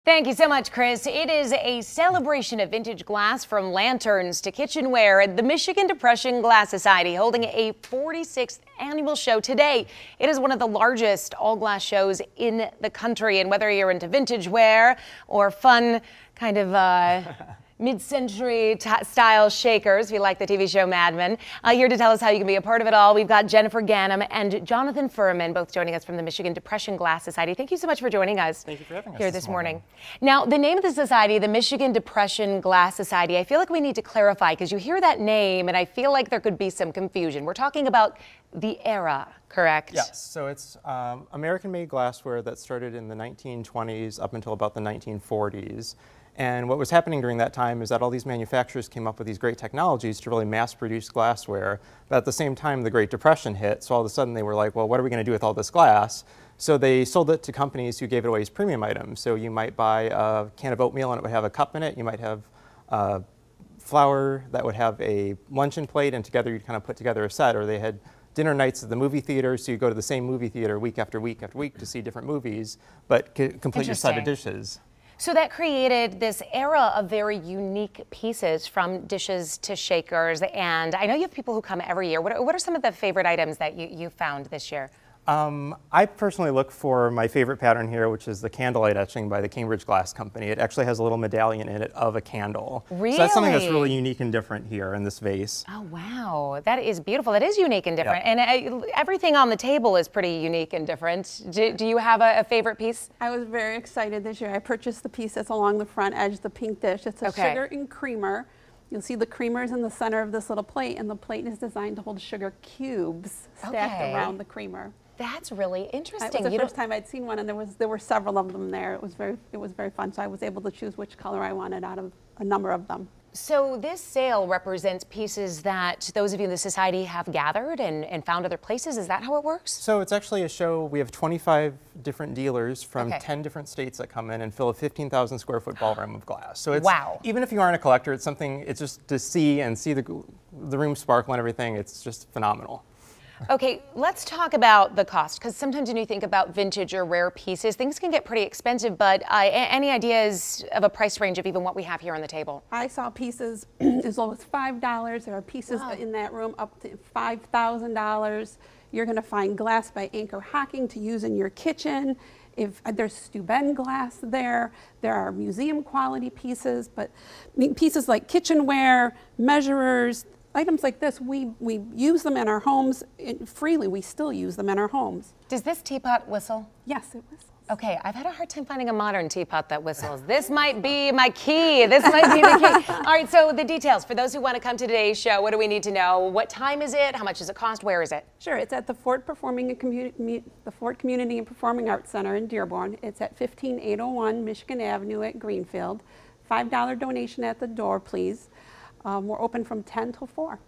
Thank you so much, Chris. It is a celebration of vintage glass, from lanterns to kitchenware. The Michigan Depression Glass Society holding a 46th annual show today. It is one of the largest all-glass shows in the country, and whether you're into vintage wear or fun kind of mid-century style shakers, if you like the TV show Mad Men. Here to tell us how you can be a part of it all, we've got Jennifer Ganem and Jonathan Furman, both joining us from the Michigan Depression Glass Society. Thank you so much for joining us. Thank you for having us here this morning. Now, the name of the society, the Michigan Depression Glass Society, I feel like we need to clarify, because you hear that name and I feel like there could be some confusion. We're talking about the era, correct? Yes, so it's American-made glassware that started in the 1920s up until about the 1940s. And what was happening during that time is that all these manufacturers came up with these great technologies to really mass produce glassware. But at the same time, the Great Depression hit, so all of a sudden they were like, well, what are we going to do with all this glass? So they sold it to companies who gave it away as premium items. So you might buy a can of oatmeal and it would have a cup in it. You might have flour that would have a luncheon plate, and together you'd kind of put together a set. Or they had dinner nights at the movie theater, so you go to the same movie theater week after week after week to see different movies, but complete your set of dishes. So that created this era of very unique pieces, from dishes to shakers. And I know you have people who come every year. What are some of the favorite items that you found this year? I personally look for my favorite pattern here, which is the candlelight etching by the Cambridge Glass Company. It actually has a little medallion in it of a candle. Really? So that's something that's really unique and different here in this vase. Oh, wow. That is beautiful. That is unique and different. Yep. And everything on the table is pretty unique and different. Do you have a favorite piece? I was very excited this year. I purchased the piece that's along the front edge, the pink dish. It's a sugar and creamer. You'll see the creamers in the center of this little plate, and the plate is designed to hold sugar cubes stacked around the creamer. That's really interesting. It was the first time I'd seen one, and there were several of them there. It was very fun. So I was able to choose which color I wanted out of a number of them. So this sale represents pieces that those of you in the society have gathered and found other places. Is that how it works? So it's actually a show. We have 25 different dealers from 10 different states that come in and fill a 15,000 square foot ballroom of glass. So it's, even if you aren't a collector, it's something, it's just to see and see the room sparkle and everything. It's just phenomenal. Okay, let's talk about the cost, because sometimes when you think about vintage or rare pieces, things can get pretty expensive, but any ideas of a price range of even what we have here on the table? I saw pieces as low as $5. There are pieces in that room up to $5,000. You're going to find glass by Anchor Hocking to use in your kitchen. If there's Steuben glass there are museum quality pieces, but pieces like kitchenware, measurers, items like this, we use them in our homes freely. We still use them in our homes. Does this teapot whistle? Yes, it whistles. Okay, I've had a hard time finding a modern teapot that whistles. This might be my key. This might be the key. All right, so the details. For those who want to come to today's show, what do we need to know? What time is it? How much does it cost? Where is it? Sure, it's at the Fort Community and Performing Arts Center in Dearborn. It's at 15801 Michigan Avenue at Greenfield. $5 donation at the door, please. We're open from 10 till 4.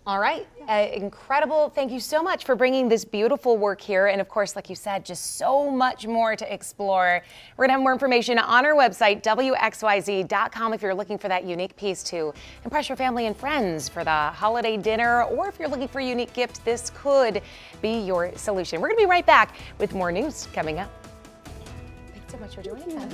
All right, incredible. Thank you so much for bringing this beautiful work here. And of course, like you said, just so much more to explore. We're gonna have more information on our website, WXYZ.com, if you're looking for that unique piece to impress your family and friends for the holiday dinner, or if you're looking for a unique gift, this could be your solution. We're gonna be right back with more news coming up. Thanks so much for joining us.